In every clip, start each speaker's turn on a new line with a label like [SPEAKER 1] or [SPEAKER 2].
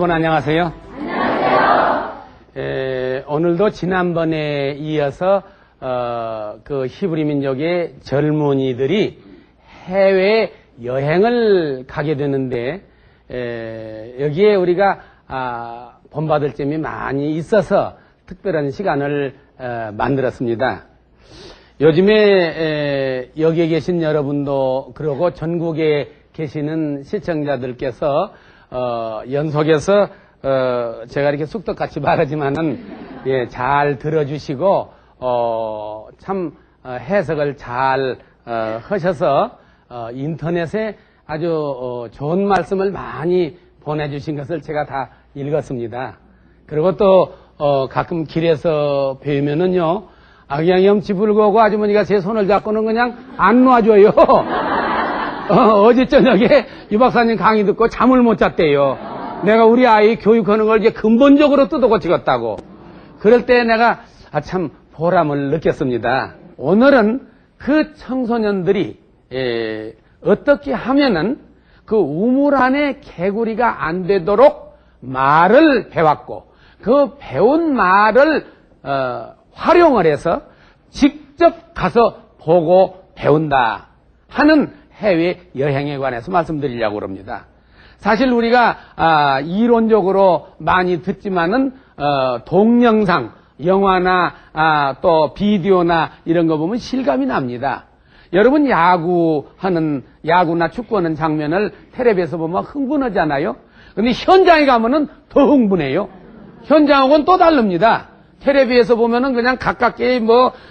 [SPEAKER 1] 여러분 안녕하세요. 안녕하세요. 오늘도 지난번에 이어서 그 히브리 민족의 젊은이들이 해외 여행을 가게 되는데 여기에 우리가 본받을 점이 많이 있어서 특별한 시간을 만들었습니다. 요즘에 여기에 계신 여러분도 그러고 전국에 계시는 시청자들께서 연속해서 제가 이렇게 쑥떡같이 말하지만은 잘 들어주시고 참 해석을 잘 하셔서 인터넷에 아주 좋은 말씀을 많이 보내주신 것을 제가 다 읽었습니다. 그리고 또 가끔 길에서 뵈면은요, 그냥 염치불고하고 아주머니가 제 손을 잡고는 그냥 안 놔줘요. 어제 저녁에 유 박사님 강의 듣고 잠을 못 잤대요. 내가 우리 아이 교육하는 걸 이제 근본적으로 뜯어고치겠다고. 그럴 때 내가 참 보람을 느꼈습니다. 오늘은 그 청소년들이 어떻게 하면은 그 우물 안에 개구리가 안 되도록 말을 배웠고 그 배운 말을 활용을 해서 직접 가서 보고 배운다 하는 해외 여행에 관해서 말씀드리려고 합니다. 사실 우리가 이론적으로 많이 듣지만은 동영상, 영화나 또 비디오나 이런 거 보면 실감이 납니다. 여러분 야구나 축구하는 장면을 텔레비에서 보면 흥분하잖아요. 근데 현장에 가면은 더 흥분해요. 현장하고는 또 다릅니다. 텔레비에서 보면은 그냥 가깝게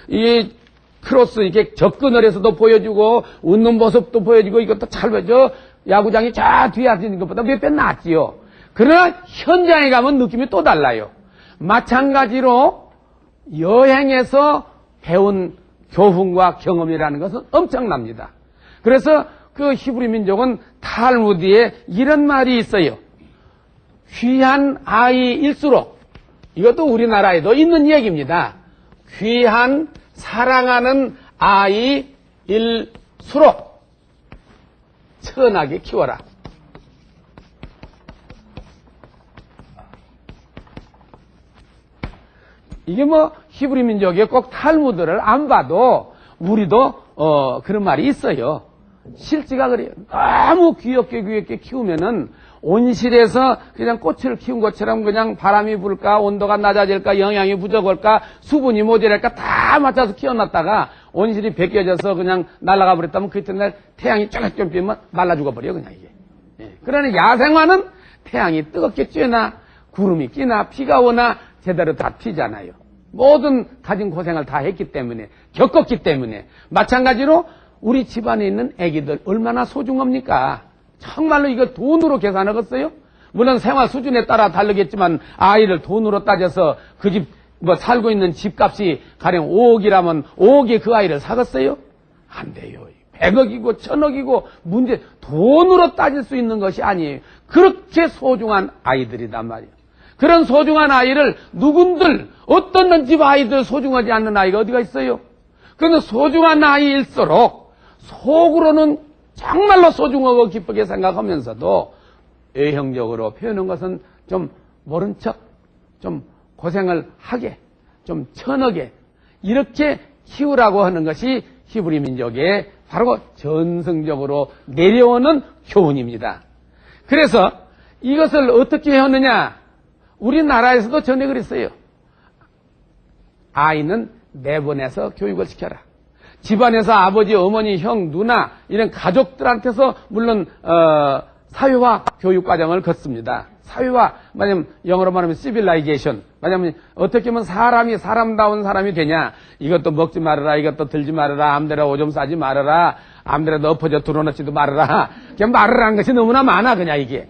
[SPEAKER 1] 이 크로스 이렇게 접근을 해서도 보여주고 웃는 모습도 보여주고 이것도 잘 보여줘. 야구장이 저 뒤에 앉는 것보다 몇 배 낫지요. 그러나 현장에 가면 느낌이 또 달라요. 마찬가지로 여행에서 배운 교훈과 경험이라는 것은 엄청납니다. 그래서 그 히브리 민족은 탈무드에 이런 말이 있어요. 귀한 아이일수록, 이것도 우리나라에도 있는 얘기입니다. 귀한 사랑하는 아이일수록 천하게 키워라. 이게 히브리 민족에 꼭 탈무드를 안 봐도 우리도 그런 말이 있어요. 실제가 그래요. 너무 귀엽게 키우면은 온실에서 그냥 꽃을 키운 것처럼 그냥 바람이 불까, 온도가 낮아질까, 영양이 부족할까, 수분이 모자랄까 다 맞춰서 키워놨다가 온실이 벗겨져서 그냥 날아가 버렸다면 그 이튿날 태양이 쫙쫙 삐면 말라 죽어버려 그냥 이게. 그러나 야생화는 태양이 뜨겁게 쬐나 구름이 끼나 비가 오나 제대로 다 피잖아요. 모든 가진 고생을 다 했기 때문에, 겪었기 때문에. 마찬가지로 우리 집안에 있는 아기들 얼마나 소중합니까? 정말로 이거 돈으로 계산하겠어요? 물론 생활 수준에 따라 다르겠지만 아이를 돈으로 따져서 그 집 살고 있는 집값이 가령 5억이라면 5억에 그 아이를 사겠어요? 안 돼요. 100억이고 1000억이고 문제 돈으로 따질 수 있는 것이 아니에요. 그렇게 소중한 아이들이단 말이에요. 그런 소중한 아이를 누군들 어떤 집 아이들 소중하지 않는 아이가 어디가 있어요? 그런데 소중한 아이일수록 속으로는 정말로 소중하고 기쁘게 생각하면서도 외형적으로 표현한 것은 좀 모른 척, 좀 고생을 하게, 좀 천하게 이렇게 키우라고 하는 것이 히브리 민족의 바로 전승적으로 내려오는 교훈입니다. 그래서 이것을 어떻게 하느냐? 우리나라에서도 전에 그랬어요. 아이는 내보내서 교육을 시켜라. 집안에서 아버지, 어머니, 형, 누나 이런 가족들한테서 물론 사회화 교육 과정을 걷습니다. 사회화, 만약에 영어로 말하면 civilization. 만약에 어떻게 하면 사람이 사람다운 사람이 되냐. 이것도 먹지 말아라, 이것도 들지 말아라, 암대로 오줌 싸지 말아라, 암대로 엎어져 드러놓지도 말아라. 그냥 말을 하는 것이 너무나 많아 그냥 이게.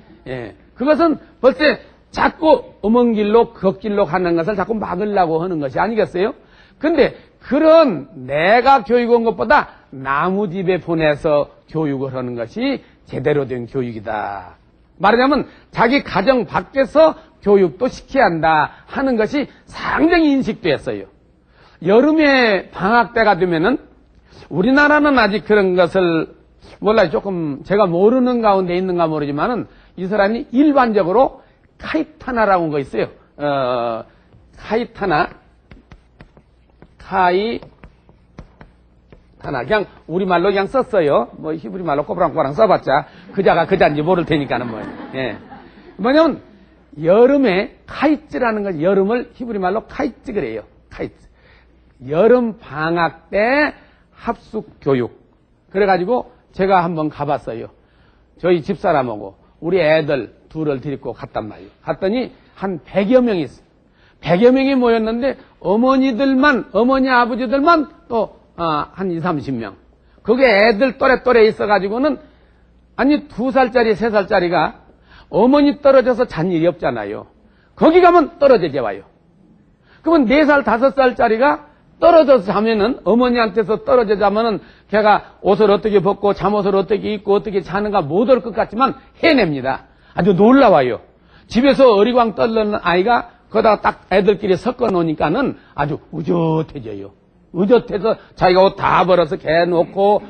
[SPEAKER 1] 그것은 벌써 자꾸 어먼길로 걷길로 가는 것을 자꾸 막으려고 하는 것이 아니겠어요? 근데 그런 내가 교육한 것보다 나무집에 보내서 교육을 하는 것이 제대로 된 교육이다. 말하자면 자기 가정 밖에서 교육도 시켜야 한다 하는 것이 상당히 인식됐어요. 여름에 방학 때가 되면은 우리나라는 아직 그런 것을 몰라요. 조금 제가 모르는 가운데 있는가 모르지만은 이 사람이 일반적으로 카이타나라고 거 있어요. 카이타나. 그냥 우리말로 그냥 썼어요. 뭐 히브리 말로 꼬부랑꼬부랑 써봤자 그자가 그자인지 모를 테니까는 뭐. 예. 뭐냐면 여름에 카이츠라는 걸 여름을 히브리 말로 카이츠 그래요. 카이츠. 여름 방학 때 합숙 교육. 그래가지고 제가 한번 가봤어요. 저희 집사람하고 우리 애들 둘을 데리고 갔단 말이에요. 갔더니 한 100여 명이 있어요. 100여 명이 모였는데 어머니 아버지들만 또 한 20, 30명. 그게 애들 또래 있어가지고는 아니 2살짜리 3살짜리가 어머니 떨어져서 잔 일이 없잖아요. 거기 가면 떨어져 와요. 그러면 4살 5살짜리가 떨어져서 자면은 어머니한테서 떨어져 자면은 걔가 옷을 어떻게 벗고 잠옷을 어떻게 입고 어떻게 자는가 못 올 것 같지만 해냅니다. 아주 놀라워요. 집에서 어리광 떨는 아이가 거기다가 딱 애들끼리 섞어 놓으니까는 아주 우젓해져요. 우젓해서 자기가 옷 다 벌어서 개 놓고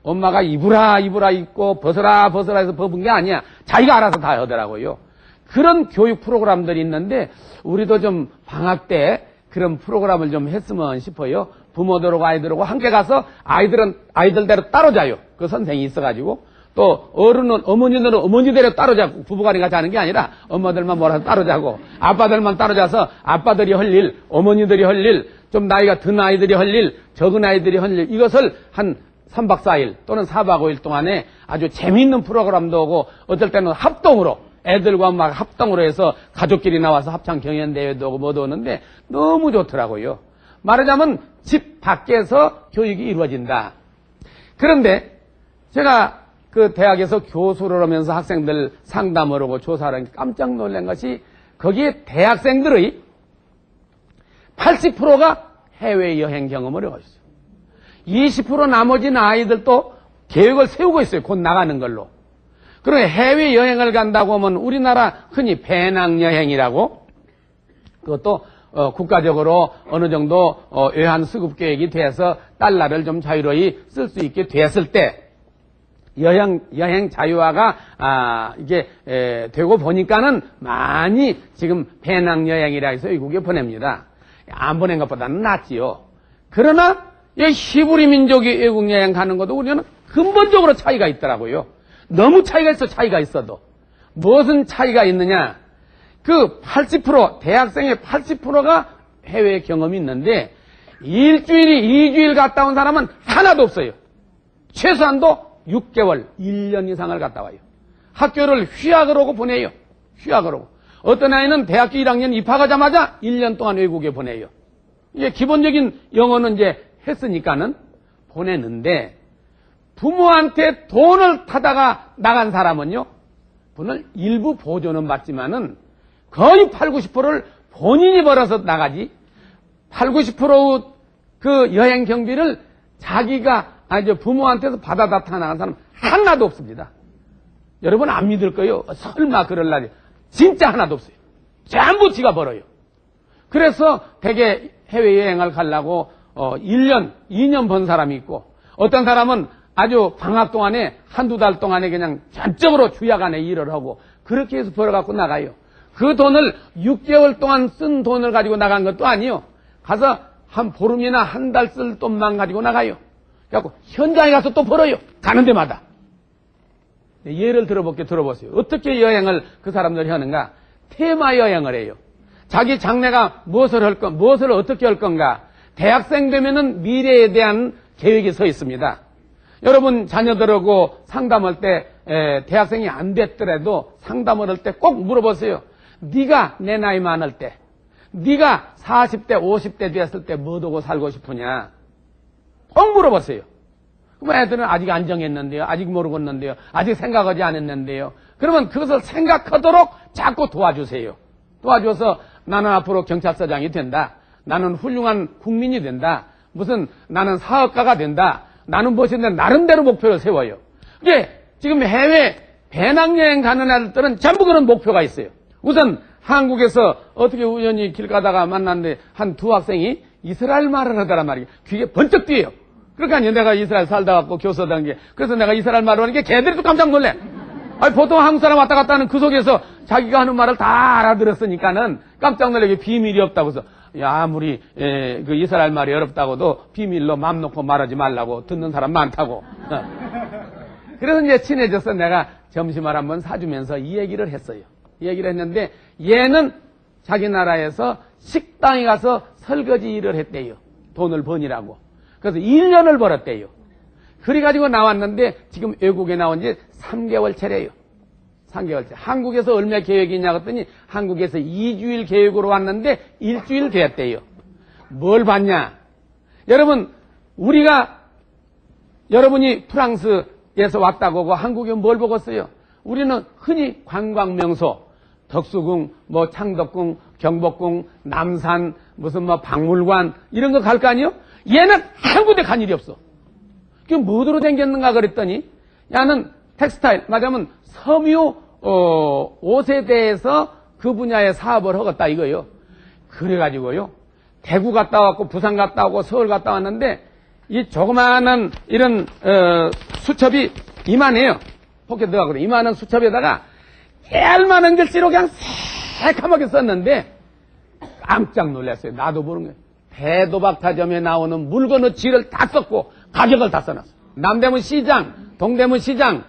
[SPEAKER 1] 엄마가 입으라 입고 벗어라 해서 벗은 게 아니야. 자기가 알아서 다 하더라고요. 그런 교육 프로그램들이 있는데 우리도 좀 방학 때 그런 프로그램을 좀 했으면 싶어요. 부모들하고 아이들하고 함께 가서 아이들은 아이들대로 따로 자요. 그 선생이 있어가지고 또 어머니들은 어머니대로 따로 자고 부부간에 같이 하는 게 아니라 엄마들만 몰아서 따로 자고 아빠들만 따로 자서 아빠들이 할 일, 어머니들이 할 일, 좀 나이가 든 아이들이 할 일, 적은 아이들이 할 일, 이것을 한 3박 4일 또는 4박 5일 동안에 아주 재미있는 프로그램도 오고 어떨 때는 합동으로 애들과 막 합동으로 해서 가족끼리 나와서 합창 경연대회도 오고 뭐도 오는데 너무 좋더라고요. 말하자면 집 밖에서 교육이 이루어진다. 그런데 제가 그 대학에서 교수를 하면서 학생들 상담을 하고 조사를 하니까 깜짝 놀란 것이 거기에 대학생들의 80%가 해외여행 경험을 하고 있어요. 20% 나머지는 아이들도 계획을 세우고 있어요. 곧 나가는 걸로. 그러면 해외여행을 간다고 하면 우리나라 흔히 배낭여행이라고 그것도 국가적으로 어느 정도 외환 수급 계획이 돼서 달러를 좀 자유로이 쓸 수 있게 됐을 때 여행 자유화가 이게 되고 보니까는 많이 지금 배낭여행이라 해서 외국에 보냅니다. 안 보낸 것보다는 낫지요. 그러나 이 히브리 민족이 외국 여행 가는 것도 우리는 근본적으로 차이가 있더라고요. 너무 차이가 있어도. 무슨 차이가 있느냐? 그 80%, 대학생의 80%가 해외 경험이 있는데, 일주일이 2주일 갔다 온 사람은 하나도 없어요. 최소한도 6개월, 1년 이상을 갔다 와요. 학교를 휴학을 하고 보내요. 휴학을 하고. 어떤 아이는 대학교 1학년 입학하자마자 1년 동안 외국에 보내요. 이게 기본적인 영어는 이제 했으니까는 보내는데, 부모한테 돈을 타다가 나간 사람은요, 분을 일부 보조는 받지만은 거의 8, 90%를 본인이 벌어서 나가지, 8, 90%그 여행 경비를 자기가 부모한테서 받아다 나간 사람 하나도 없습니다. 여러분 안 믿을 거예요. 설마 그럴 날이. 진짜 하나도 없어요. 전부 지가 벌어요. 그래서 되게 해외여행을 가려고 1년, 2년 번 사람이 있고, 어떤 사람은 아주 방학 동안에 한두 달 동안에 그냥 전적으로 주약 안에 일을 하고 그렇게 해서 벌어갖고 나가요. 그 돈을 6개월 동안 쓴 돈을 가지고 나간 것도 아니요. 가서 한 보름이나 한 달 쓸 돈만 가지고 나가요. 그래갖고 현장에 가서 또 벌어요. 가는 데마다. 예를 들어보세요. 어떻게 여행을 그 사람들이 하는가? 테마 여행을 해요. 자기 장래가 무엇을 어떻게 할 건가? 대학생 되면은 미래에 대한 계획이 서 있습니다. 여러분 자녀들하고 상담할 때 대학생이 안 됐더라도 상담을 할 때 꼭 물어보세요. 네가 내 나이 많을 때, 네가 40대, 50대 됐을 때 뭐 하고 살고 싶으냐? 꼭 물어보세요. 그럼 애들은 아직 안 정했는데요. 아직 모르겠는데요. 아직 생각하지 않았는데요. 그러면 그것을 생각하도록 자꾸 도와주세요. 도와줘서 나는 앞으로 경찰서장이 된다. 나는 훌륭한 국민이 된다. 나는 사업가가 된다. 나는 무엇인데 나름대로 목표를 세워요. 이게 지금 해외 배낭여행 가는 애들은 전부 그런 목표가 있어요. 우선 한국에서 어떻게 우연히 길 가다가 만났는데 한 두 학생이 이스라엘 말을 하더란 말이에요. 귀에 번쩍 뛰어요. 그러니까 내가 이스라엘 살다 갖고 교수하던 게, 그래서 내가 이스라엘 말을 하는 게 걔들이 또 깜짝 놀래. 아니, 보통 한국 사람 왔다 갔다 하는 그 속에서 자기가 하는 말을 다 알아들었으니까는 깜짝 놀라게 비밀이 없다고 해서, 야, 아무리, 그 이스라엘 말이 어렵다고도 비밀로 맘 놓고 말하지 말라고 듣는 사람 많다고. 그래서 이제 친해져서 내가 점심을 한번 사주면서 이 얘기를 했어요. 이 얘기를 했는데, 얘는 자기 나라에서 식당에 가서 설거지 일을 했대요. 돈을 버니라고. 그래서 1년을 벌었대요. 그래가지고 나왔는데 지금 외국에 나온 지 3개월째래요. 3개월째. 한국에서 얼마 계획이 있냐고 했더니 한국에서 2주일 계획으로 왔는데 1주일 됐대요. 뭘 봤냐? 여러분, 여러분이 프랑스에서 왔다고 하고 한국에 뭘 보겠어요? 우리는 흔히 관광명소, 덕수궁, 뭐 창덕궁, 경복궁, 남산, 무슨 뭐 박물관 이런 거 갈 거 아니요? 얘는 한 군데 간 일이 없어. 그게 뭐로 댕겼는가 그랬더니 야는 텍스타일, 말하자면 섬유 옷에 대해서 그 분야의 사업을 하겠다 이거요. 그래가지고요. 대구 갔다 왔고 부산 갔다 오고 서울 갔다 왔는데 이 조그마한 이런 수첩이 이만해요. 포켓 들어가고 이만한 수첩에다가 깨알만한 글씨로 그냥 새카맣게 썼는데 깜짝 놀랐어요. 나도 모르는 거예요. 대도박타점에 나오는 물건의 질을 다 썼고 가격을 다 써놨어. 남대문 시장, 동대문 시장,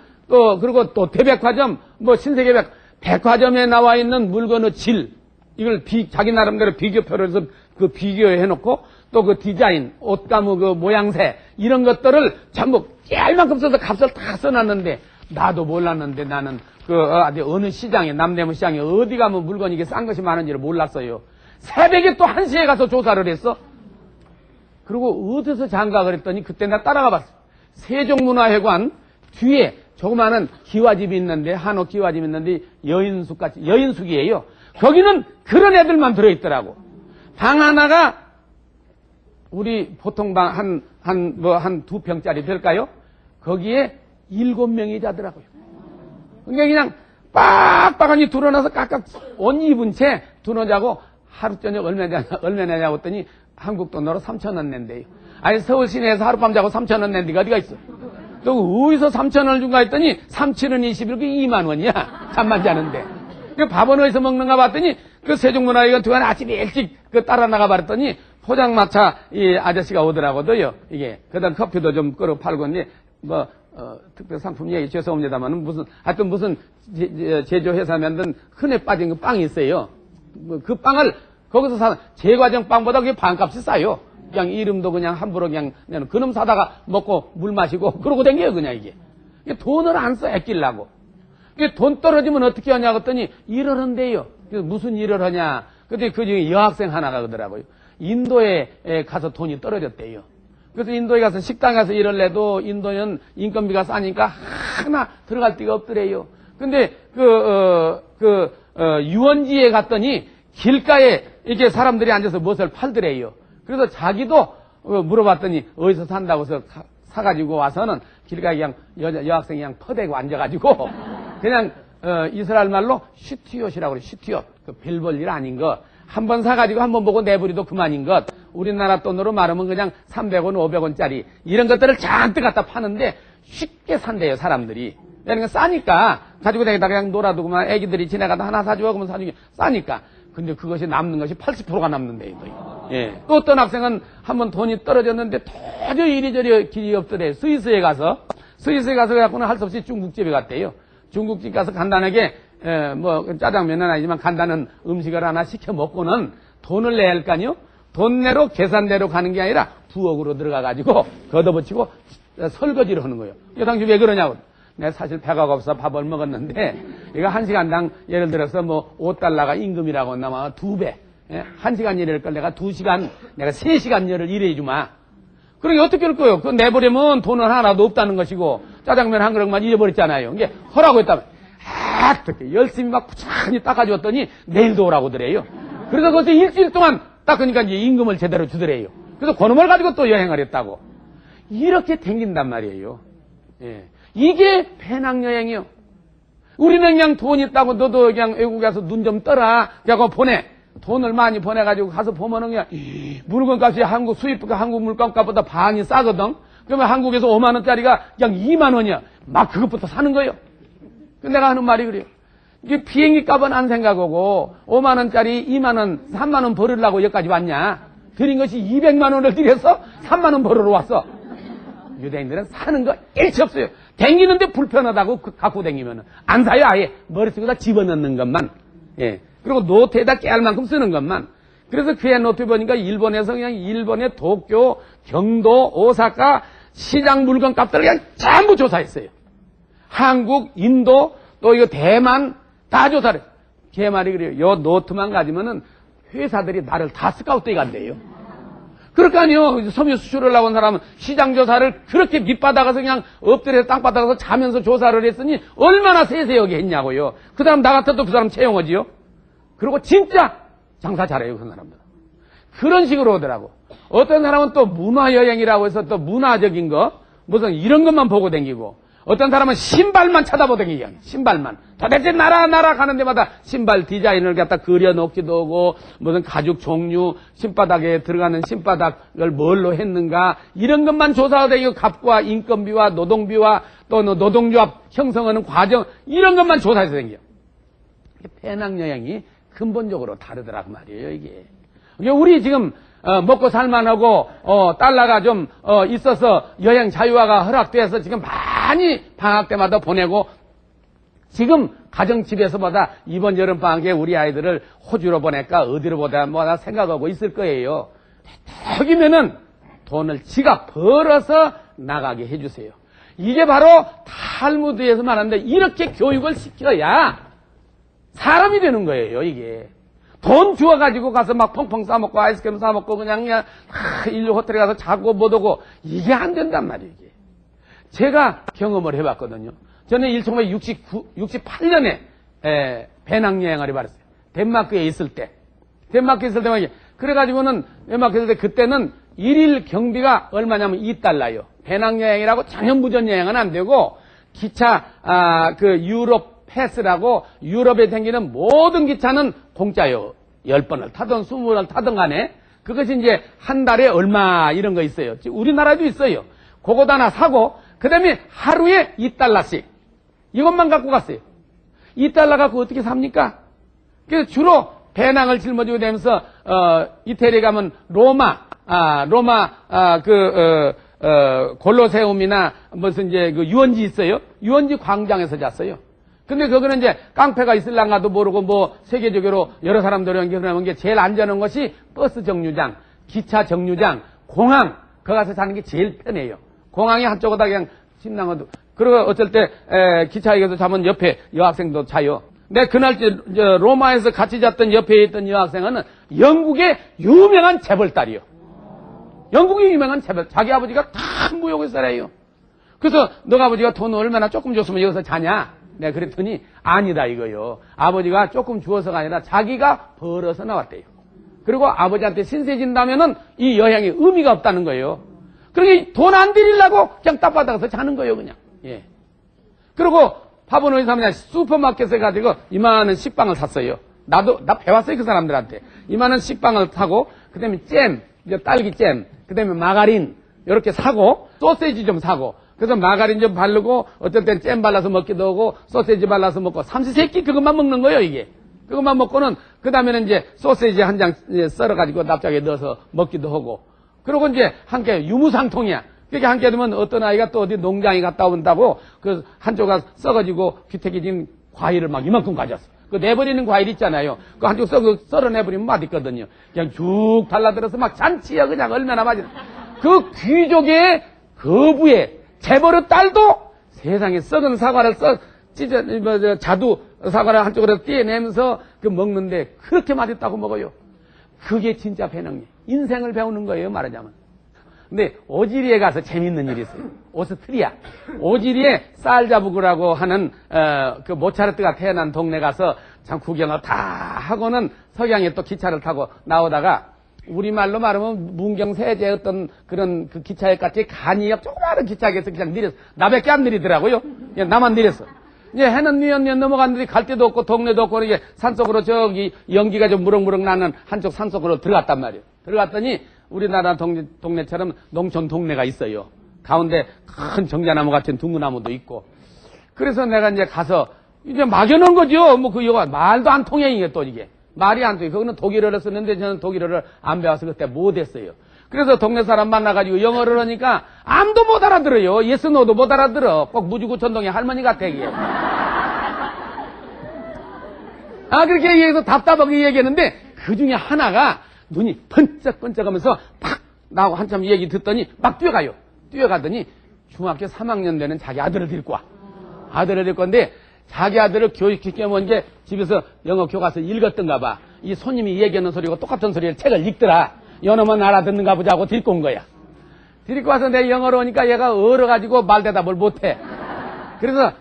[SPEAKER 1] 그리고 또 대백화점, 뭐 신세계백, 백화점에 나와 있는 물건의 질, 이걸 자기 나름대로 비교표를 해서 그 비교해 놓고 또 그 디자인, 옷가무 그 모양새, 이런 것들을 전부 깨알만큼 써서 값을 다 써놨는데 나도 몰랐는데 나는 어느 시장에, 남대문 시장에 어디 가면 물건이 이게 싼 것이 많은지를 몰랐어요. 새벽에 또 1시에 가서 조사를 했어. 그리고 어디서 장가를 했더니 그때 나 따라가 봤어. 세종문화회관 뒤에 조그마한 기와집이 있는데, 한옥 기와집이 있는데 여인숙이에요. 거기는 그런 애들만 들어있더라고. 방 하나가 우리 보통 방 한 2평짜리 될까요? 거기에 7명이 자더라고요. 그러니까 그냥 빡빡하니 드러나서 깍깍 옷 입은 채 드러자고 하루 저녁 얼마냐고 했더니 한국 돈으로 3,000원 낸대요. 아니 서울 시내에서 하룻밤 자고 3,000원 낸 데가 어디가 있어? 또 어디서 3,000원을 준가 했더니 3,7원 20일 그 2만 원이야. 잠만 자는데. 그 밥은 어디서 먹는가 봤더니 그 세종문화회관 두간 아침 일찍 따라 나가 봤더니 포장마차 이 아저씨가 오더라고도요. 이게 그다음 커피도 좀 끓여 팔고 있는데 뭐 특별 상품 얘기 죄송합니다만은 하여튼 무슨 제조회사 만든 흔해 빠진 그 빵이 있어요. 그 빵을 거기서 제과점 빵보다 그게 반값이 싸요. 그냥 이름도 그냥 함부로 그냥 그놈 사다가 먹고 물 마시고 그러고 댕겨요 그냥 이게. 돈을 안 써 아끼려고. 돈 떨어지면 어떻게 하냐고 했더니 일을 한대요. 무슨 일을 하냐. 근데 그 중에 여학생 하나가 그러더라고요. 인도에 가서 돈이 떨어졌대요. 그래서 인도에 가서 식당 가서 일을 해도 인도는 인건비가 싸니까 하나 들어갈 데가 없더래요. 근데 유원지에 갔더니 길가에 이렇게 사람들이 앉아서 무엇을 팔더래요. 그래서 자기도 물어봤더니 어디서 산다고 해서 사가지고 와서는 길가에 그냥 여학생이 그냥 퍼대고 앉아가지고 그냥 이스라엘 말로 슈티옷이라고 그래. 슈티옷. 별 볼 일 아닌 것. 한 번 사가지고 한 번 보고 내버리도 그만인 것. 우리나라 돈으로 말하면 그냥 300원, 500원짜리 이런 것들을 잔뜩 갖다 파는데 쉽게 산대요 사람들이. 그러니까 싸니까 가지고 다니다가 그냥 놀아두고만 애기들이 지나가다 하나 사주고 그러면 사주기 싸니까. 근데 그것이 남는 것이 80%가 남는데요. 예. 또 어떤 학생은 한번 돈이 떨어졌는데 도저히 이리저리 길이 없더래. 스위스에 가서 그래갖고는 할 수 없이 중국집에 갔대요. 중국집 가서 간단하게 뭐 짜장면은 아니지만 간단한 음식을 하나 시켜 먹고는 돈을 내야 할 거 아니요? 돈내로 계산대로 가는 게 아니라 부엌으로 들어가가지고 걷어붙이고 설거지를 하는 거예요. 이 당시 왜 그러냐고. 내가 사실 배가 고파서 밥을 먹었는데 이거 1시간당 예를 들어서 뭐 5달러가 임금이라고 나면 2배. 1시간 일할 걸 내가 2시간, 내가 3시간 일을 일해주마. 그러게 어떻게 할 거예요? 그거 내버리면 돈은 하나도 없다는 것이고 짜장면 한 그릇만 잃어버렸잖아요. 이게 허라고 했다면 어떻게 열심히 막 부찬히 닦아주었더니 내일도 오라고 그래요. 그래서 그것도 일주일 동안 닦으니까 이제 임금을 제대로 주더래요. 그래서 그놈을 가지고 또 여행을 했다고. 이렇게 댕긴단 말이에요. 예. 이게 배낭여행이요. 우리는 그냥 돈 있다고 너도 그냥 외국에 가서 눈 좀 떠라. 그래갖고 보내. 돈을 많이 보내가지고 가서 보면은 그냥 물건값이 한국 물건값보다 반이 싸거든. 그러면 한국에서 5만 원짜리가 그냥 2만 원이야. 막 그것부터 사는 거예요. 내가 하는 말이 그래요. 이게 비행기 값은 안 생각하고 5만 원짜리 2만 원, 3만 원 벌으려고 여기까지 왔냐? 들인 것이 200만 원을 들여서 3만 원 벌으러 왔어. 유대인들은 사는 거 일치 없어요. 댕기는데 불편하다고 갖고 댕기면은 안 사요. 아예 머릿속에다 집어넣는 것만. 예. 그리고 노트에다 깨알 만큼 쓰는 것만. 그래서 그의 노트 보니까 일본에서 그냥 일본의 도쿄, 경도, 오사카 시장 물건 값들을 그냥 전부 조사했어요. 한국, 인도, 또 이거 대만 다 조사를 해요. 걔 말이 그래요. 요 노트만 가지면은 회사들이 나를 다 스카우트해 간대요. 그럴 거 아니에요. 섬유 수출을 나온 사람은 시장 조사를 그렇게 밑바닥에서 그냥 엎드려서 땅바닥에서 자면서 조사를 했으니 얼마나 세세하게 했냐고요. 그 사람 나 같아도 그 사람 채용하지요. 그리고 진짜 장사 잘해요, 그 사람들. 그런 식으로 오더라고. 어떤 사람은 또 문화여행이라고 해서 또 문화적인 거, 무슨 이런 것만 보고 다니고, 어떤 사람은 신발만 쳐다보다니기 신발만. 도대체 나라 가는 데마다 신발 디자인을 갖다 그려놓기도 하고, 무슨 가죽 종류, 신바닥에 들어가는 신바닥을 뭘로 했는가, 이런 것만 조사하다 이거 값과 인건비와 노동비와 또 노동조합 형성하는 과정, 이런 것만 조사해서 생겨. 배낭여행이 근본적으로 다르더라고 말이에요, 이게. 우리 지금 먹고 살만하고 달러가 좀 있어서 여행 자유화가 허락돼서 지금 많이 방학 때마다 보내고, 지금 가정집에서보다 이번 여름방학에 우리 아이들을 호주로 보낼까 어디로 보낼까 생각하고 있을 거예요. 대기면은 돈을 지가 벌어서 나가게 해주세요. 이게 바로 탈무드에서 말하는데, 이렇게 교육을 시켜야 사람이 되는 거예요, 이게. 돈 주워가지고 가서 막 펑펑 싸먹고 아이스크림 싸먹고 그냥 인류 호텔에 가서 자고 못 오고, 이게 안 된단 말이에요, 이게. 제가 경험을 해봤거든요. 저는 1968년에 배낭여행을 해봤어요. 덴마크에 있을 때. 그래가지고는 덴마크에 있을 때 그때는 일일 경비가 얼마냐면 $2요. 배낭여행이라고 전혀 무전여행은 안 되고, 기차, 유럽 패스라고 유럽에 다니는 모든 기차는 공짜요. 10번을 타든 20번을 타든 간에. 그것이 이제 한 달에 얼마 이런 거 있어요. 우리나라에도 있어요. 그거 하나 사고, 그 다음에 하루에 $2씩. 이것만 갖고 갔어요. $2 갖고 어떻게 삽니까? 그래서 주로 배낭을 짊어지고 다니면서, 이태리에 가면 골로세움이나 무슨 이제 그 유원지 있어요. 유원지 광장에서 잤어요. 근데 거기는 이제 깡패가 있을랑가도 모르고 뭐 세계적으로 여러 사람들이 연결하는 게 제일 안전한 것이 버스 정류장, 기차 정류장, 공항, 거기 가서 자는 게 제일 편해요. 공항이 한쪽으로 그냥 신랑어도. 그리고 어쩔 때 기차에 가서 자면 옆에 여학생도 자요. 근데 그날 로마에서 같이 잤던 옆에 있던 여학생은 영국의 유명한 재벌딸이요. 영국의 유명한 재벌. 자기 아버지가 다 무역을 살아요. 그래서 너가 아버지가 돈 얼마나 조금 줬으면 여기서 자냐? 내가 그랬더니 아니다 이거요. 아버지가 조금 주어서가 아니라 자기가 벌어서 나왔대요. 그리고 아버지한테 신세 진다면은 이 여행이 의미가 없다는 거예요. 그러니 돈 안 들이려고 그냥 땅바닥에서 자는 거예요, 그냥. 예. 그리고 밥은 어디서 사느냐? 슈퍼마켓에 가지고 이만한 식빵을 샀어요. 나 배웠어요, 그 사람들한테. 이만한 식빵을 사고, 그 다음에 잼, 딸기 잼, 그 다음에 마가린, 이렇게 사고, 소세지 좀 사고, 그래서 마가린 좀 바르고, 어떨 땐 잼 발라서 먹기도 하고, 소세지 발라서 먹고, 삼시세끼 그것만 먹는 거예요, 이게. 그것만 먹고는, 그 다음에는 이제 소세지 한 장 썰어가지고 납작에 넣어서 먹기도 하고, 그리고 이제 함께 유무상통이야. 그렇게 함께 되면 어떤 아이가 또 어디 농장에 갔다 온다고, 그 한쪽가 썩어지고 귀태기진 과일을 막 이만큼 가졌어. 그 내버리는 과일 있잖아요. 그 한쪽 썰어내버리면 맛있거든요. 그냥 쭉 달라들어서 막 잔치야, 그냥 얼마나 맛있어. 그 귀족의 거부에, 재벌의 딸도 세상에 썩은 사과를 자두 사과를 한쪽으로 떼내면서 그 먹는데 그렇게 맛있다고 먹어요. 그게 진짜 배낭여행. 인생을 배우는 거예요, 말하자면. 근데 오지리에 가서 재밌는 일이 있어요. 오스트리아. 오지리에 살자부그라고 하는 그 모차르트가 태어난 동네 가서 참 구경을 다 하고는 석양에 또 기차를 타고 나오다가 우리말로 말하면 문경세제 어떤 그런 그 기차역 같이 간이역 조그마한 기차역에서 그냥 내렸어. 나밖에 안 내리더라고요. 그냥 나만 내렸어. 이제 해는 뉘엿뉘엿 넘어갔는데 갈 데도 없고 동네도 없고 이게 산속으로 저기 연기가 좀 무럭무럭 나는 한쪽 산속으로 들어갔단 말이에요. 들어갔더니 우리나라 동네처럼 농촌 동네가 있어요. 가운데 큰 정자나무 같은 둥그나무도 있고. 그래서 내가 이제 가서 이제 막여놓은 거죠. 뭐 그 영화 말도 안 통해 이게 또 이게 말이 안 통해. 그거는 독일어를 썼는데 저는 독일어를 안 배워서 그때 못했어요. 그래서 동네 사람 만나가지고 영어를 하니까 아무도 못 알아들어요. 예스 노도 못 알아들어. 꼭 무주구천동의 할머니 같아 이게. 그렇게 얘기해서 답답하게 얘기했는데 그 중에 하나가 눈이 번쩍번쩍하면서 팍 나하고 한참 얘기 듣더니 막 뛰어가요. 뛰어가더니 중학교 3학년 되는 자기 아들을 데리고 와. 아들을 데리고 왔는데 자기 아들을 교육시켜본 게 집에서 영어 교과서 읽었던가 봐. 이 손님이 얘기하는 소리고 똑같은 소리를 책을 읽더라. 연어만 알아듣는가 보자고 데리고 온 거야. 데리고 와서 내 영어로 오니까 얘가 얼어가지고 말대답을 못해. 그래서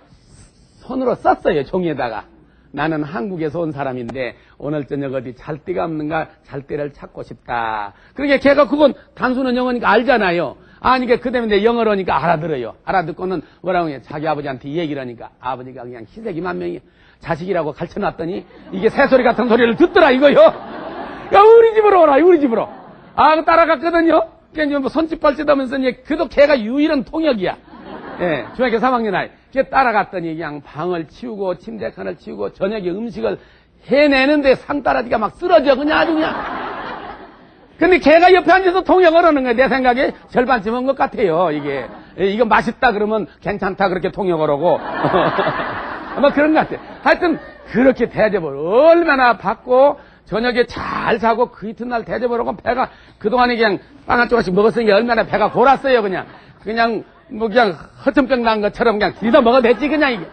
[SPEAKER 1] 손으로 썼어요. 종이에다가. 나는 한국에서 온 사람인데 오늘 저녁 어디 잘 데가 없는가 잘 데를 찾고 싶다. 그러니까 걔가 그건 단순한 영어니까 알잖아요. 그러니까 그 때문에 내 영어로 하니까 알아들어요. 알아듣고는 뭐라고 해요. 자기 아버지한테 얘기를 하니까 아버지가 그냥 희색이 만명이 자식이라고 가르쳐놨더니 이게 새소리 같은 소리를 듣더라 이거요. 야 우리 집으로 오라 우리 집으로. 따라갔거든요. 그냥 뭐 손짓발짓 하면서 이제 그도 걔가 유일한 통역이야. 예, 중학교 3학년 아이. 걔 따라갔더니 그냥 방을 치우고 침대 칸을 치우고 저녁에 음식을 해내는데 상따라지가 막 쓰러져 그냥 아주 그냥. 근데 걔가 옆에 앉아서 통역을 하는 거야. 내 생각에 절반쯤 한 것 같아요. 이게 이거 맛있다 그러면 괜찮다 그렇게 통역을 하고 아마 그런 것 같아. 하여튼 그렇게 대접을 얼마나 받고 저녁에 잘 자고 그 이튿날 대접을 하고 배가 그동안에 그냥 빵 한 조각씩 먹었으니까 얼마나 배가 골았어요. 그냥 뭐 그냥 허천병 난 것처럼 그냥 뒤다 먹어도 됐지 그냥 이게.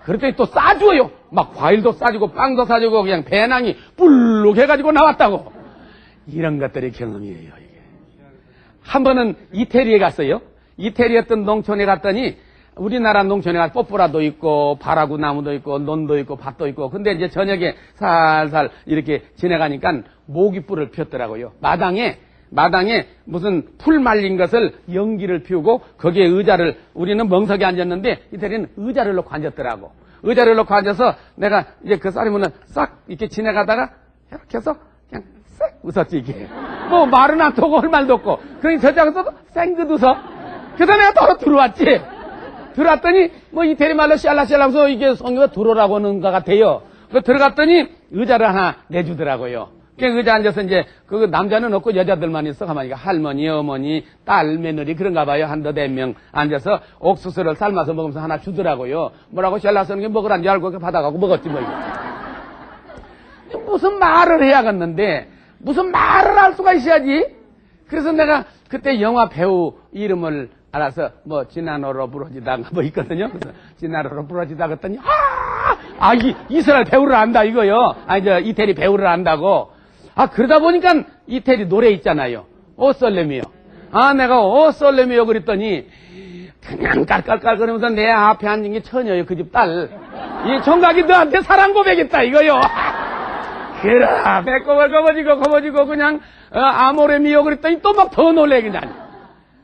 [SPEAKER 1] 그랬더니 또 싸줘요. 막 과일도 싸주고 빵도 싸주고 그냥 배낭이 뿔룩 해가지고 나왔다고. 이런 것들이 경험이에요 이게. 한 번은 이태리에 갔어요. 이태리 어떤 농촌에 갔더니 우리나라 농촌에 가서 뽀뽀라도 있고 바라구 나무도 있고 논도 있고 밭도 있고. 근데 이제 저녁에 살살 이렇게 지나가니까 모기불을 피웠더라고요. 마당에 무슨 풀 말린 것을 연기를 피우고 거기에 의자를 우리는 멍석에 앉았는데 이태리는 의자를 놓고 앉았더라고. 의자를 놓고 앉아서 내가 이제 그 쌀이면은 싹 이렇게 지나가다가 이렇게 해서 그냥 싹 웃었지 이게. 뭐 말은 안 통고 할 말도 없고. 그러니 저쪽에서도 쌩긋 웃어. 그래서 내가 또 들어왔지. 들어왔더니 뭐 이태리 말로 샬라샬라면서 이게 성경에 들어오라고 하는 것 같아요. 그 들어갔더니 의자를 하나 내주더라고요. 그 의자 앉아서 이제 그 남자는 없고 여자들만 있어. 가만히 할머니, 어머니, 딸, 며느리 그런가 봐요. 한두 네 명 앉아서 옥수수를 삶아서 먹으면서 하나 주더라고요. 뭐라고 샬라서는 게 먹으란 줄 알고 받아가고 먹었지 뭐 이거. 무슨 말을 해야겠는데 무슨 말을 할 수가 있어야지. 그래서 내가 그때 영화 배우 이름을 알아서 뭐 지나노로 부러지다가 뭐 있거든요. 그래서 지나노로 부러지다 그랬더니 이스라엘 배우를 안다 이거요. 이태리 배우를 안다고. 그러다 보니까 이태리 노래 있잖아요. 오솔레미요. 내가 오솔레미요 그랬더니 그냥 깔깔깔거리면서 내 앞에 앉은 게 처녀요. 그 집 딸. 이 총각이 너한테 사랑 고백했다 이거요. 그래 배꼽을 거머쥐고 그냥 아모레미요 그랬더니 또 막 더 놀래 그냥.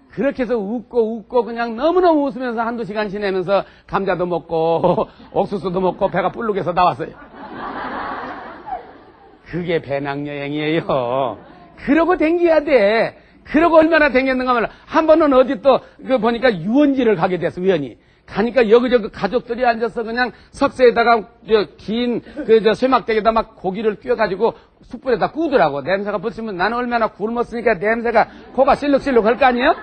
[SPEAKER 1] 그렇게 해서 웃고 그냥 너무너무 웃으면서 한두 시간 지내면서 감자도 먹고 옥수수도 먹고 배가 불룩해서 나왔어요. 그게 배낭여행이에요. 그러고 댕겨야 돼. 그러고 얼마나 댕겼는가 하면 한 번은 어디 또 보니까 유원지를 가게 됐어. 우연히 가니까 여기저기 가족들이 앉아서 그냥 석쇠에다가 긴 쇠막대기에다 막 고기를 끼워가지고 숯불에다 구우더라고. 냄새가 붙으면 나는 얼마나 굶었으니까 냄새가 코가 실룩실룩 할 거 아니에요?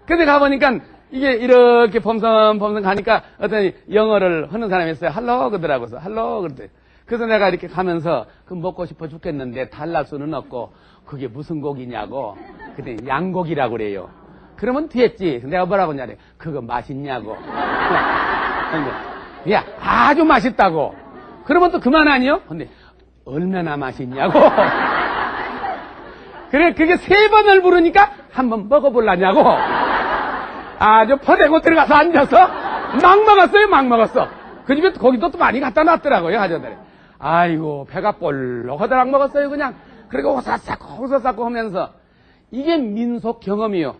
[SPEAKER 1] 근데 가보니까 이게 이렇게 범섬범섬 가니까 어떤 영어를 하는 사람이 있어요. 할로 그러더라고요. 할로 그러더라고요. 그래서 내가 이렇게 가면서 그 먹고 싶어 죽겠는데 달랄 수는 없고 그게 무슨 고기냐고. 그때 양고기라고 그래요. 그러면 됐지. 내가 뭐라고 하냐래. 그거 맛있냐고. 야 아주 맛있다고. 그러면 또 그만 아니요? 근데 얼마나 맛있냐고. 그래 그게 3번을 부르니까 한번 먹어볼라냐고. 아주 퍼대고 들어가서 앉아서 막 먹었어요. 막 먹었어. 그 집에 거기도 또 많이 갖다 놨더라고요. 하자들이. 아이고 배가 볼록하더락 먹었어요. 그냥 그리고 호사싸고 하면서 이게 민속 경험이요.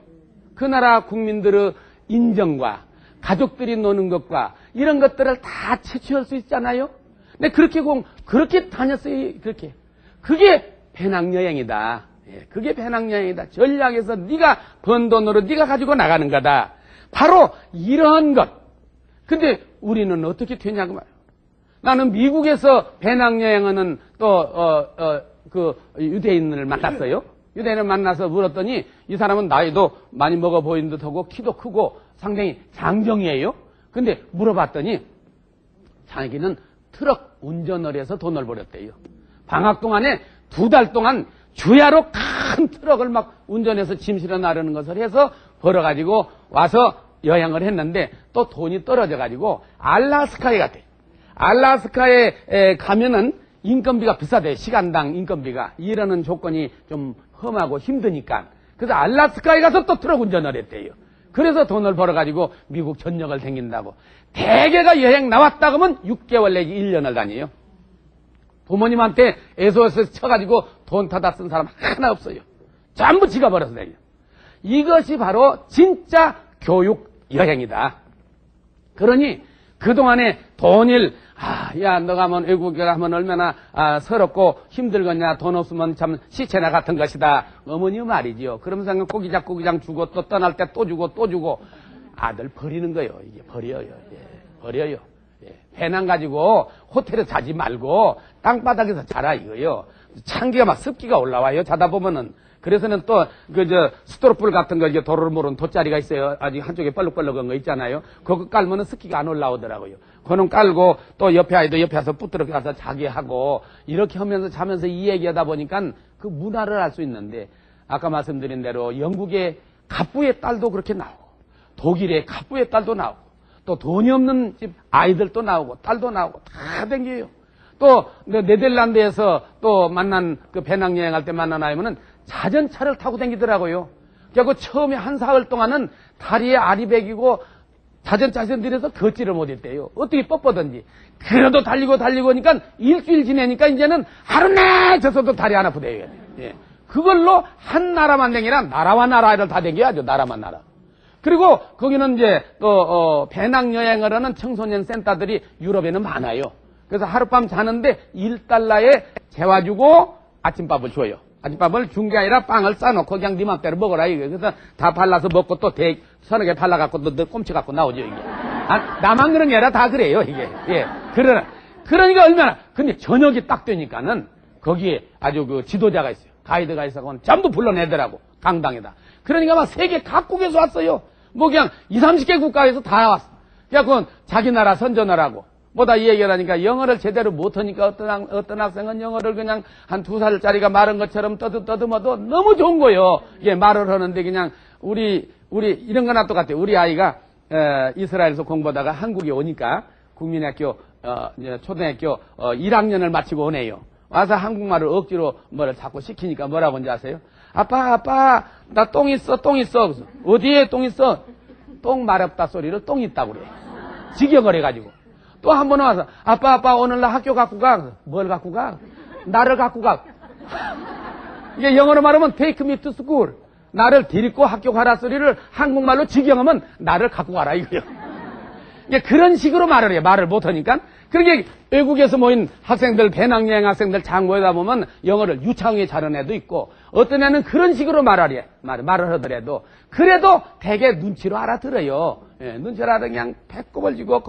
[SPEAKER 1] 그 나라 국민들의 인정과 가족들이 노는 것과 이런 것들을 다 채취할 수 있잖아요. 근데 그렇게 다녔어요. 그렇게. 그게 배낭여행이다. 그게 배낭여행이다. 전략에서 네가 번 돈으로 네가 가지고 나가는 거다. 바로 이러한 것. 근데 우리는 어떻게 되냐고 말이야. 나는 미국에서 배낭여행하는 그 유대인을 만났어요. 유대인을 만나서 물었더니 이 사람은 나이도 많이 먹어 보이는 듯하고 키도 크고 상당히 장정이에요. 근데 물어봤더니 자기는 트럭 운전을 해서 돈을 벌였대요. 방학 동안에 2달 동안 주야로 큰 트럭을 막 운전해서 짐 실어 나르는 것을 해서 벌어가지고 와서 여행을 했는데 또 돈이 떨어져가지고 알라스카에 갔대요. 알라스카에 가면은 인건비가 비싸대요. 시간당 인건비가. 일하는 조건이 좀 험하고 힘드니까. 그래서 알라스카에 가서 또 트럭 운전을 했대요. 그래서 돈을 벌어가지고 미국 전역을 다닌다고. 대개가 여행 나왔다 그러면 6개월 내지 1년을 다녀요. 부모님한테 애소에서 쳐가지고 돈 타다 쓴 사람 하나 없어요. 전부 지가 벌어서 다녀요. 이것이 바로 진짜 교육 여행이다. 그러니 그동안에 돈일, 야, 너가 하면 외국에 가면 얼마나 서럽고 힘들겠냐. 돈 없으면 참 시체나 같은 것이다. 어머니 말이지요. 그러면서 고기장 주고 또 떠날 때 또 주고 또 주고. 아들 버리는 거요. 이게 버려요. 예, 버려요. 예, 배낭 가지고 호텔에 자지 말고 땅바닥에서 자라 이거요. 창기가 막 습기가 올라와요. 자다 보면은. 그래서는 또, 스토로풀 같은 거, 이게 도로를 모르는 돗자리가 있어요. 아직 한쪽에 뻘룩뻘룩한 거 있잖아요. 그거 깔면은 습기가 안 올라오더라고요. 그거는 깔고, 또 옆에 아이도 옆에 와서 붙들어 가서 자기 하고, 이렇게 하면서 자면서 이 얘기하다 보니까 그 문화를 알 수 있는데, 아까 말씀드린 대로 영국의 갑부의 딸도 그렇게 나오고, 독일의 갑부의 딸도 나오고, 또 돈이 없는 집 아이들도 나오고, 딸도 나오고, 다 댕겨요. 또, 네덜란드에서 또 만난 그 배낭여행할 때 만난 아이면은 자전차를 타고 다니더라고요. 그리고 처음에 한 사흘 동안은 다리에 알이 베기고 자전차에서 내려서 걷지를 못했대요. 어떻게 뻣뻣한지. 그래도 달리고 하니까 일주일 지내니까 이제는 하루나 져서도 다리 안 아프대요. 예. 그걸로 한 나라만 다니라 나라와 나라를 다 다녀야죠. 나라만 나라. 그리고 거기는 이제 또 배낭여행을 하는 청소년 센터들이 유럽에는 많아요. 그래서 하룻밤 자는데 1달러에 재워주고 아침밥을 줘요. 아침밥을 준 게 아니라 빵을 싸놓고 그냥 네 맘대로 먹어라 이거. 그래서 다 발라서 먹고 또 서너 개 발라갖고 또 꼼치 갖고 나오죠 이게. 나만 그런 게 아니라 다 그래요 이게. 예. 그러니까 얼마나. 근데 저녁이 딱 되니까는 거기에 아주 그 지도자가 있어요. 가이드가 있어서 전부 불러내더라고. 강당에다. 그러니까 막 세계 각국에서 왔어요. 뭐 그냥 20, 30개 국가에서 다 왔어. 그래갖고 자기 나라 선전하라고. 뭐다 이 얘기를 하니까 영어를 제대로 못하니까 어떤 학생은 영어를 그냥 한 2살짜리가 말한 것처럼 떠듬어도 너무 좋은 거예요. 예, 말을 하는데 그냥 우리 이런 거나 똑같아요. 우리 아이가 이스라엘에서 공부하다가 한국에 오니까 국민학교 초등학교 1학년을 마치고 오네요. 와서 한국말을 억지로 뭐를 자꾸 시키니까 뭐라고 하는지 아세요? 아빠 나 똥 있어. 그래서 어디에 똥 있어? 똥 마렵다 소리를 똥 있다고 그래. 직역을 해가지고. 또 한 번 와서 아빠 오늘 나 학교 갖고 가. 뭘 갖고 가? 나를 갖고 가. 이게 영어로 말하면 take me to school. 나를 데리고 학교 가라 소리를 한국말로 직역하면 나를 갖고 가라 이거요. 이게 그런 식으로 말을 해요. 말을 못하니까. 그러게 외국에서 모인 학생들, 배낭여행 학생들 장모에다 보면 영어를 유창하게 잘하는 애도 있고 어떤 애는 그런 식으로 말을 하더라도 그래도 되게 눈치로 알아들어요. 예, 눈치로 알아 그냥 배꼽을지고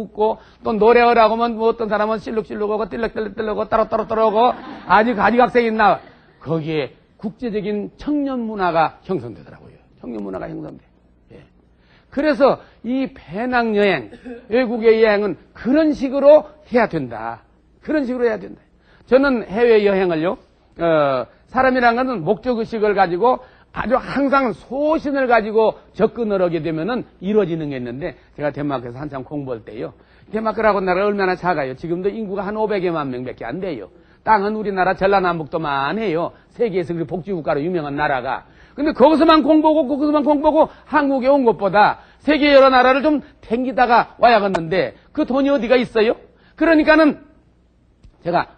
[SPEAKER 1] 웃고 또 노래하라고 하면 뭐 어떤 사람은 실룩실룩하고 뜰럭뜰럭하고 따로따로하고 아직 학생이 있나 거기에 국제적인 청년 문화가 형성되더라고요. 청년 문화가 형성돼. 그래서 이 배낭여행, 외국의 여행은 그런 식으로 해야 된다. 그런 식으로 해야 된다. 저는 해외여행을요, 사람이란 것은 목적의식을 가지고 아주 항상 소신을 가지고 접근을 하게 되면은 이루어지는 게 있는데, 제가 덴마크에서 한참 공부할 때요. 덴마크라고 나라가 얼마나 작아요. 지금도 인구가 한 500여만 명밖에 안 돼요. 땅은 우리나라 전라남북도만 해요. 세계에서 그 복지국가로 유명한 나라가. 근데 거기서만 공부하고 한국에 온 것보다 세계 여러 나라를 좀 댕기다가 와야겠는데 그 돈이 어디가 있어요? 그러니까는 제가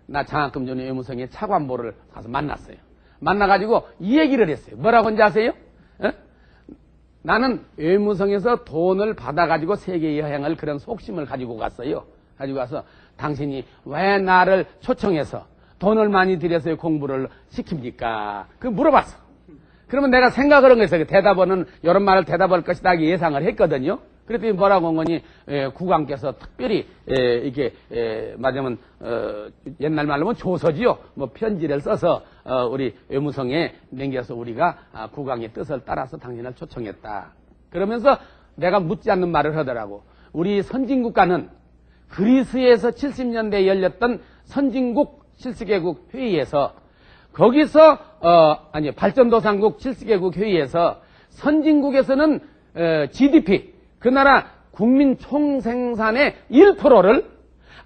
[SPEAKER 1] 나 장학금 전에 외무성에 차관보를 가서 만났어요. 만나가지고 이 얘기를 했어요. 뭐라고 하는지 아세요? 나는 외무성에서 돈을 받아가지고 세계 여행을 그런 속심을 가지고 갔어요. 가지고 가서 당신이 왜 나를 초청해서 돈을 많이 들여서 공부를 시킵니까? 그 물어봤어. 그러면 내가 생각을 한 거였어요. 대답은 이런 말을 대답할 것이다 예상을 했거든요. 그랬더니 뭐라고 한 거니, 국왕께서 특별히, 이게, 말하자면, 옛날 말로 하면 조서지요. 뭐 편지를 써서, 우리 외무성에 남겨서 우리가 국왕의 뜻을 따라서 당신을 초청했다. 그러면서 내가 묻지 않는 말을 하더라고. 우리 선진국가는 그리스에서 70년대에 열렸던 선진국 70개국 회의에서 거기서 발전도상국 70개국 회의에서 선진국에서는 GDP 그 나라 국민 총생산의 1%를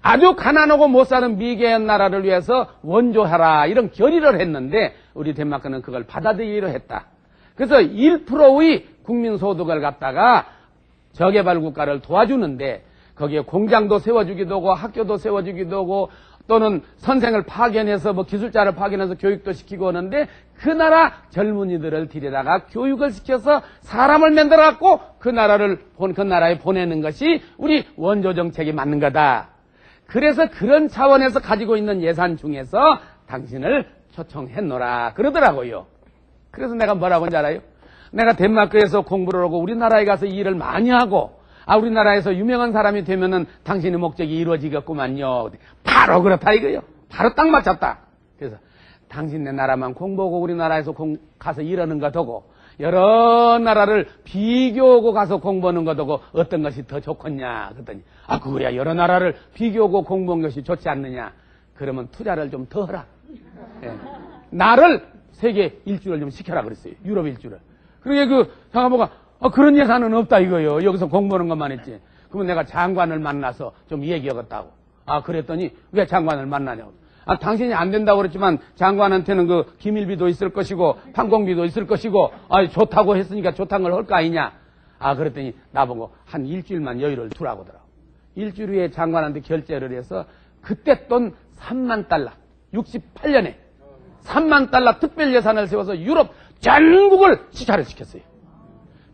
[SPEAKER 1] 아주 가난하고 못 사는 미개한 나라를 위해서 원조하라 이런 결의를 했는데 우리 덴마크는 그걸 받아들이기로 했다. 그래서 1%의 국민소득을 갖다가 저개발 국가를 도와주는데 거기에 공장도 세워주기도 하고 학교도 세워주기도 하고 또는 선생을 파견해서 뭐 기술자를 파견해서 교육도 시키고 하는데 그 나라 젊은이들을 데려다가 교육을 시켜서 사람을 만들어갖고 그 나라에 보내는 것이 우리 원조 정책이 맞는 거다. 그래서 그런 차원에서 가지고 있는 예산 중에서 당신을 초청했노라 그러더라고요. 그래서 내가 뭐라고 하는지 알아요? 내가 덴마크에서 공부를 하고 우리나라에 가서 일을 많이 하고 우리나라에서 유명한 사람이 되면은 당신의 목적이 이루어지겠구만요. 바로 그렇다 이거요. 바로 딱 맞췄다. 그래서 당신네 나라만 공부하고 우리나라에서 가서 일하는 것하고 여러 나라를 비교하고 가서 공부하는 것하고 어떤 것이 더 좋겠냐 그랬더니 그거야 여러 나라를 비교하고 공부한 것이 좋지 않느냐. 그러면 투자를 좀 더 하라. 예. 나를 세계 일주를 좀 시켜라 그랬어요. 유럽 일주를. 그러게 장관보가 그런 예산은 없다 이거요. 여기서 공부하는 것만 했지. 그러면 내가 장관을 만나서 좀 얘기하겠다고. 그랬더니 왜 장관을 만나냐고. 당신이 안 된다고 그랬지만 장관한테는 그 기밀비도 있을 것이고 판공비도 있을 것이고 좋다고 했으니까 좋다는 걸 할 거 아니냐. 그랬더니 나보고 한 일주일만 여유를 두라고 하더라고. 일주일 후에 장관한테 결제를 해서 그때 돈 3만 달러 68년에 3만 달러 특별 예산을 세워서 유럽 전국을 시찰을 시켰어요.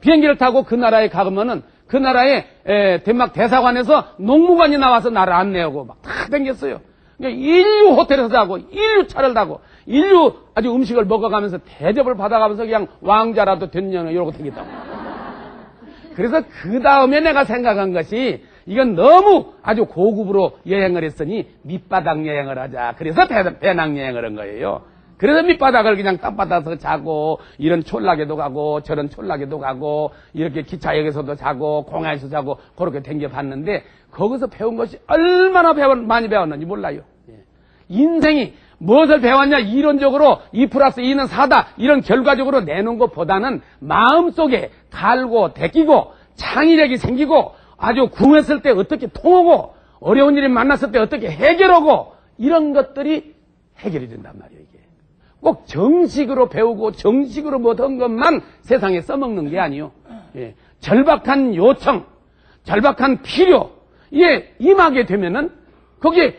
[SPEAKER 1] 비행기를 타고 그 나라에 가면은 그 나라의 덴마크 대사관에서 농무관이 나와서 나를 안내하고 막 다 댕겼어요. 그러니까 인류 호텔에서 자고 인류 차를 타고 인류 아주 음식을 먹어가면서 대접을 받아가면서 그냥 왕자라도 됐냐 이러고 댕겼다고. 그래서 그 다음에 내가 생각한 것이 이건 너무 아주 고급으로 여행을 했으니 밑바닥 여행을 하자. 그래서 배낭 여행을 한 거예요. 그래서 밑바닥을 그냥 땅바닥에서 자고 이런 촌락에도 가고 저런 촌락에도 가고 이렇게 기차역에서도 자고 공항에서 자고 그렇게 댕겨봤는데 거기서 배운 것이 얼마나 많이 배웠는지 몰라요. 인생이 무엇을 배웠냐 이론적으로 2+2는 4다 이런 결과적으로 내놓은 것보다는 마음속에 갈고 데끼고 창의력이 생기고 아주 궁했을 때 어떻게 통하고 어려운 일이 만났을 때 어떻게 해결하고 이런 것들이 해결이 된단 말이에요. 이게 꼭 정식으로 배우고 정식으로 못한 것만 세상에 써먹는 게 아니요. 절박한 요청, 절박한 필요 이게 임하게 되면은 거기에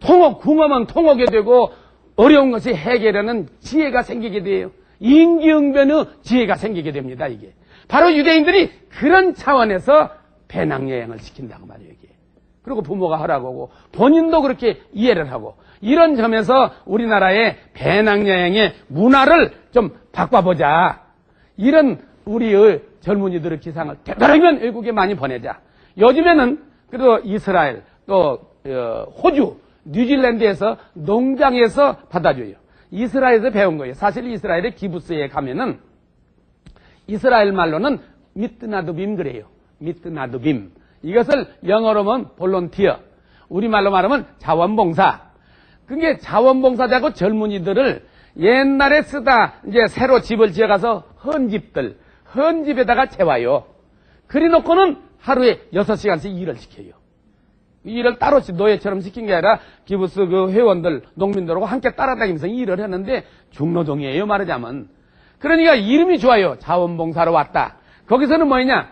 [SPEAKER 1] 궁엄은 통하게 되고 어려운 것이 해결하는 지혜가 생기게 돼요. 임기응변의 지혜가 생기게 됩니다. 이게 바로 유대인들이 그런 차원에서 배낭여행을 시킨다고 말이에요. 이게. 그리고 부모가 하라고 하고 본인도 그렇게 이해를 하고 이런 점에서 우리나라의 배낭여행의 문화를 좀 바꿔보자. 이런 우리의 젊은이들의 기상을 되도록이면 외국에 많이 보내자. 요즘에는 그래도 이스라엘 또 호주 뉴질랜드에서 농장에서 받아줘요. 이스라엘에서 배운 거예요. 사실 이스라엘의 기부스에 가면은 이스라엘 말로는 미트나드빔 그래요. 미트나드빔. 이것을 영어로 하면 볼런티어. 우리말로 말하면 자원봉사. 그게 자원봉사자고 젊은이들을 옛날에 쓰다 이제 새로 집을 지어가서 헌 집에다가 채와요. 그리 놓고는 하루에 6시간씩 일을 시켜요. 일을 따로 노예처럼 시킨 게 아니라 기부스 그 회원들, 농민들하고 함께 따라다니면서 일을 했는데 중노동이에요, 말하자면. 그러니까 이름이 좋아요. 자원봉사로 왔다. 거기서는 뭐냐?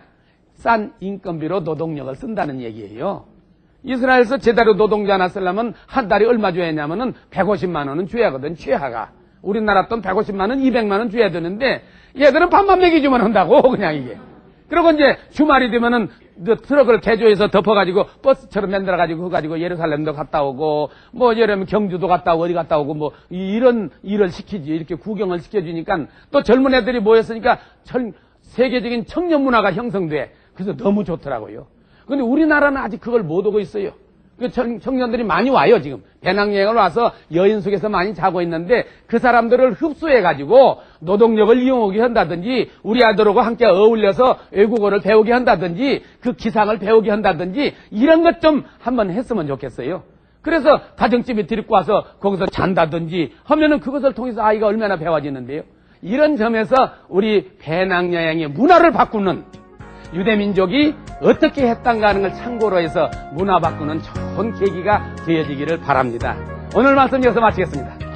[SPEAKER 1] 싼 인건비로 노동력을 쓴다는 얘기예요. 이스라엘에서 제대로 노동자 하나 쓰려면 한 달에 얼마 줘야 하냐면은 150만 원은 줘야 하거든, 최하가. 우리나라 돈 150만 원, 200만 원 줘야 되는데 얘들은 밥만 먹여주면 한다고, 그냥 이게. 그리고 이제 주말이 되면은 트럭을 개조해서 덮어가지고 버스처럼 만들어가지고 해가지고 예루살렘도 갔다 오고 뭐 예를 들면 경주도 갔다 오고 어디 갔다 오고 뭐 이런 일을 시키지. 이렇게 구경을 시켜주니까 또 젊은 애들이 모였으니까 세계적인 청년 문화가 형성돼. 그래서 너무 좋더라고요. 근데 우리나라는 아직 그걸 못 오고 있어요. 그 청년들이 많이 와요, 지금. 배낭여행을 와서 여인 속에서 많이 자고 있는데 그 사람들을 흡수해가지고 노동력을 이용하게 한다든지 우리 아들하고 함께 어울려서 외국어를 배우게 한다든지 그 기상을 배우게 한다든지 이런 것 좀 한번 했으면 좋겠어요. 그래서 가정집에 데리고 와서 거기서 잔다든지 하면은 그것을 통해서 아이가 얼마나 배워지는데요. 이런 점에서 우리 배낭여행의 문화를 바꾸는 유대민족이 어떻게 했던가 하는 걸 참고로 해서 문화 바꾸는 좋은 계기가 되어지기를 바랍니다. 오늘 말씀 여기서 마치겠습니다.